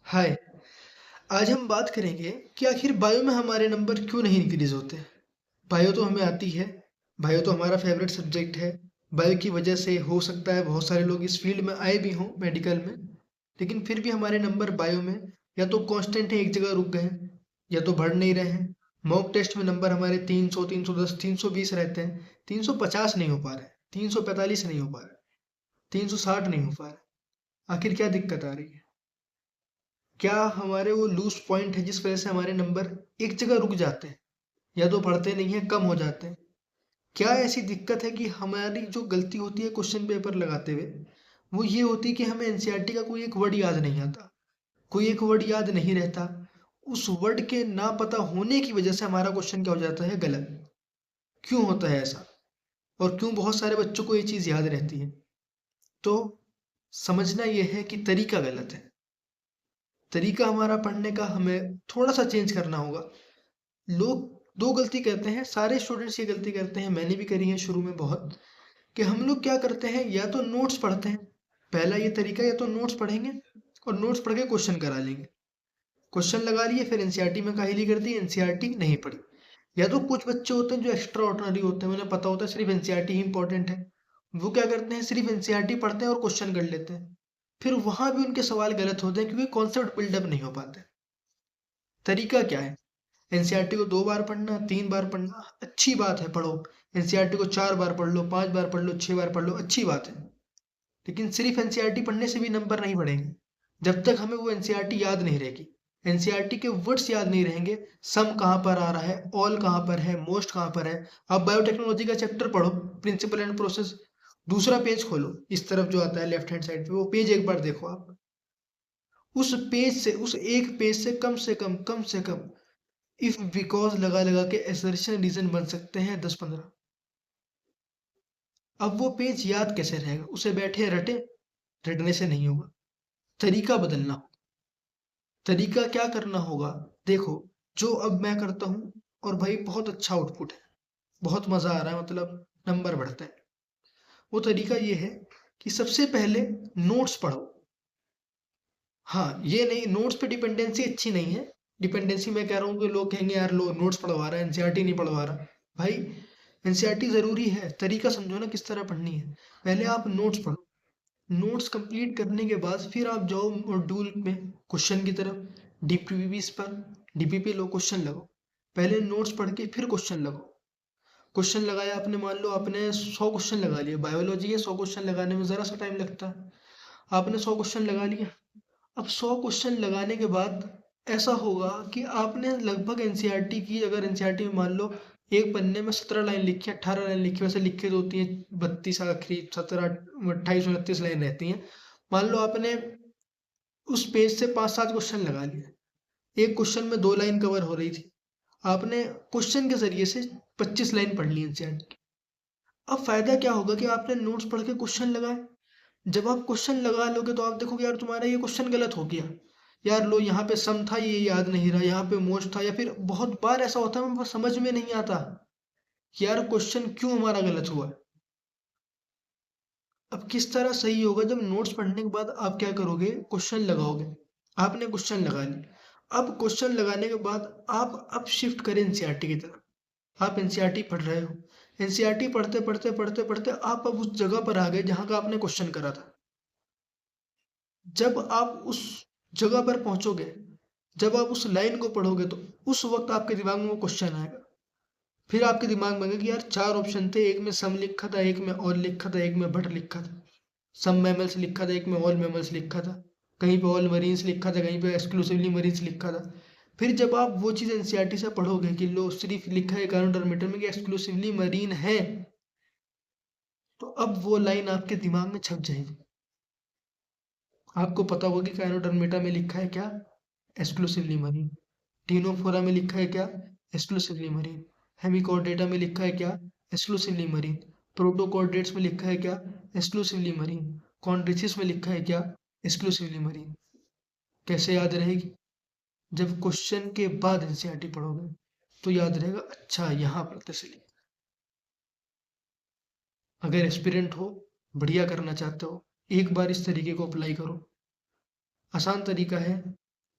हाय। आज हम बात करेंगे कि आखिर बायो में हमारे नंबर क्यों नहीं इंक्रीज होते। बायो तो हमें आती है। बायो तो हमारा फेवरेट सब्जेक्ट है। बायो की वजह से हो सकता है बहुत सारे लोग इस फील्ड में आए भी हों मेडिकल में। लेकिन फिर भी हमारे नंबर बायो में या तो कांस्टेंट है, एक जगह रुक गए हैं, या तो बढ़ नहीं रहे हैं। मॉक टेस्ट में नंबर हमारे 300, 310, 320 रहते हैं। 350 नहीं हो पा रहे, 345 नहीं हो पा रहे, 360 नहीं हो पा रहे। आखिर क्या दिक्कत आ रही है? क्या हमारे वो लूज पॉइंट है जिस वजह से हमारे नंबर एक जगह रुक जाते हैं, या तो बढ़ते नहीं है, कम हो जाते हैं? क्या ऐसी दिक्कत है कि हमारी जो गलती होती है क्वेश्चन पेपर लगाते हुए, वो ये होती है कि हमें एनसीईआरटी का कोई एक वर्ड याद नहीं आता, कोई एक वर्ड याद नहीं रहता। उस वर्ड के ना पता होने की वजह से हमारा क्वेश्चन क्या हो जाता है, गलत। क्यों होता है ऐसा? और क्यों बहुत सारे बच्चों को ये चीज़ याद रहती है? तो समझना यह है कि तरीका गलत है। तरीका हमारा पढ़ने का हमें थोड़ा सा चेंज करना होगा। लोग दो गलती करते हैं, सारे स्टूडेंट्स ये गलती करते हैं, मैंने भी करी है शुरू में बहुत, कि हम लोग क्या करते हैं, या तो नोट्स पढ़ते हैं। पहला ये तरीका, या तो नोट्स पढ़ेंगे और नोट्स पढ़ के क्वेश्चन करा लेंगे। क्वेश्चन लगा लिए, फिर एनसीईआरटी में काहिली कर दी, एनसीईआरटी नहीं पढ़ी। या तो कुछ बच्चे होते हैं जो एक्स्ट्रा ऑर्डिनरी होते हैं, उन्हें पता होता है सिर्फ एनसीईआरटी ही इंपॉर्टेंट है। वो क्या करते हैं, सिर्फ एनसीईआरटी पढ़ते हैं और क्वेश्चन कर लेते हैं। फिर वहां भी उनके सवाल गलत होते हैं क्योंकि कॉन्सेप्ट बिल्डअप नहीं हो पाते। तरीका क्या है? एनसीईआरटी को 2 बार पढ़ना, 3 बार पढ़ना, अच्छी बात है, पढ़ो। एनसीईआरटी को 4 बार पढ़ लो, 5 बार पढ़ लो, 6 बार पढ़ लो, अच्छी बात है। लेकिन सिर्फ एनसीईआरटी पढ़ने से भी नंबर नहीं बढ़ेंगे जब तक हमें वो एनसीईआरटी याद नहीं रहेगी। एनसीईआरटी के वर्ड्स याद नहीं रहेंगे। सम कहाँ पर आ रहा है, ऑल कहाँ पर है, मोस्ट कहाँ पर है। आप बायोटेक्नोलॉजी का चैप्टर पढ़ो, प्रिंसिपल एंड प्रोसेस, दूसरा पेज खोलो, इस तरफ जो आता है लेफ्ट हैंड साइड पे, वो पेज एक बार देखो आप। उस पेज से, उस एक पेज से कम से कम इफ बिकॉज लगा लगा के असर्शन रीजन बन सकते हैं 10-15। अब वो पेज याद कैसे रहेगा? उसे बैठे रटे, रटने से नहीं होगा। तरीका बदलना होगा। तरीका क्या करना होगा? देखो, जो अब मैं करता हूँ, और भाई बहुत अच्छा आउटपुट है, बहुत मजा आ रहा है, मतलब नंबर बढ़ता है। वो तरीका ये है कि सबसे पहले नोट्स पढ़ो। हाँ, ये नहीं, नोट्स पे डिपेंडेंसी अच्छी नहीं है। डिपेंडेंसी मैं कह रहा हूँ कि लोग कहेंगे यार लो नोट्स पढ़वा रहा है, एनसीईआरटी नहीं पढ़वा रहा। भाई, एनसीईआरटी ज़रूरी है, तरीका समझो ना किस तरह पढ़नी है। पहले आप नोट्स पढ़ो। नोट्स कंप्लीट करने के बाद फिर आप जाओ मॉड्यूल में, क्वेश्चन की तरफ, डीपीपी पर, डीपीपी लो, क्वेश्चन लगाओ। पहले नोट्स पढ़ के फिर क्वेश्चन लगाओ। क्वेश्चन लगाया आपने, मान लो आपने 100 क्वेश्चन लगा लिए, बायोलॉजी है, 100 क्वेश्चन लगाने में ज़रा सा टाइम लगता है। आपने 100 क्वेश्चन लगा लिया। अब 100 क्वेश्चन लगाने के बाद ऐसा होगा कि आपने लगभग एनसीईआरटी की, अगर एनसीईआरटी में मान लो एक पन्ने में 17 लाइन लिखी, 18 लाइन लिखी, वैसे लिखी तो होती है 32, आखिरी 17, 28, 29 लाइन रहती हैं। मान लो आपने उस पेज से 5-7 क्वेश्चन लगा लिए, एक क्वेश्चन में 2 लाइन कवर हो रही थी, आपने क्वेश्चन के जरिए से 25 लाइन पढ़ ली एनसीईआरटी की। अब फायदा क्या होगा कि आपने नोट्स पढ़ के क्वेश्चन लगाए। जब आप क्वेश्चन लगा लोगे तो आप देखोगे यार तुम्हारा ये क्वेश्चन गलत हो गया। यार लो, यहाँ पे सम था, ये याद नहीं रहा, यहाँ पे मोस्ट था, या फिर बहुत बार ऐसा होता है हमें समझ में नहीं आता कि यार क्वेश्चन क्यों हमारा गलत हुआ। अब किस तरह सही होगा? जब नोट्स पढ़ने के बाद आप क्या करोगे, क्वेश्चन लगाओगे। आपने क्वेश्चन लगा ली। अब क्वेश्चन लगाने के बाद आप अब शिफ्ट करें एनसीईआरटी की तरफ। आप एनसीईआरटी पढ़ रहे हो, एनसीईआरटी पढ़ते पढ़ते पढ़ते पढ़ते आप अब उस जगह पर आ गए जहाँ का आपने क्वेश्चन करा था। जब आप उस जगह पर पहुंचोगे, जब आप उस लाइन को पढ़ोगे, तो उस वक्त आपके दिमाग में वो क्वेश्चन आएगा। फिर आपके दिमाग में आएगा कि यार 4 ऑप्शन थे, एक में सम लिखा था, एक में ऑल लिखा था, एक में बट लिखा था। सम मैमल्स लिखा था, एक में ऑल मैमल्स लिखा था। कहीं पे ऑल मरीन्स लिखा था, कहीं पे एक्सक्लूसिवली मरीन्स लिखा था। फिर जब आप वो चीज़ एनसीईआरटी से पढ़ोगे कि लो सिर्फ लिखा है एकानोडर्मिटर में कि एक्सक्लूसिवली मरीन है, तो अब वो लाइन आपके दिमाग में छप जाएगी। आपको पता होगा कि काइनोडर्मिटा में लिखा है क्या, एक्सक्लूसिवली मरीन। टीनोफोरा में लिखा है क्या, एक्सक्लूसिवली मरीन। हेमिकॉर्डेटा में लिखा है क्या, एक्सक्लूसिवली मरीन। प्रोटोकॉर्डेट्स में लिखा है क्या, एक्सक्लूसिवली मरीन। कॉन्ड्रिचिस में लिखा है क्या, एक्सक्लूसिवली मरीन। कैसे याद रहेगी? जब क्वेश्चन के बाद एनसीईआरटी पढ़ोगे तो याद रहेगा, अच्छा यहाँ पर तसली। अगर एस्पिरेंट हो, बढ़िया करना चाहते हो, एक बार इस तरीके को अप्लाई करो। आसान तरीका है।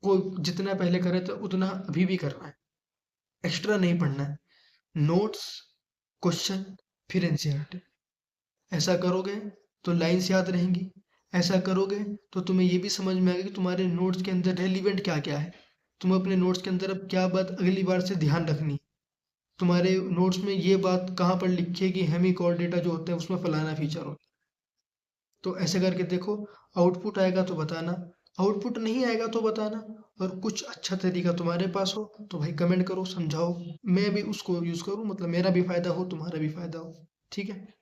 वो जितना पहले करे थे उतना अभी भी करना है, एक्स्ट्रा नहीं पढ़ना है। नोट्स, क्वेश्चन, फिर एनसीईआरटी। ऐसा करोगे तो लाइंस याद रहेंगी। ऐसा करोगे तो तुम्हें ये भी समझ में आएगा कि तुम्हारे नोट्स के अंदर रेलिवेंट क्या क्या है। तुम्हें अपने नोट्स के अंदर अब क्या बात अगली बार से ध्यान रखनी है। तुम्हारे नोट्स में ये बात कहाँ पर लिखी है कि हेमी डेटा जो होते हैं उसमें फलाना फीचर होता है। तो ऐसे करके देखो, आउटपुट आएगा तो बताना, आउटपुट नहीं आएगा तो बताना। और कुछ अच्छा तरीका तुम्हारे पास हो तो भाई कमेंट करो, समझाओ, मैं भी उसको यूज़ करूँ, मतलब मेरा भी फायदा हो तुम्हारा भी फायदा हो। ठीक है।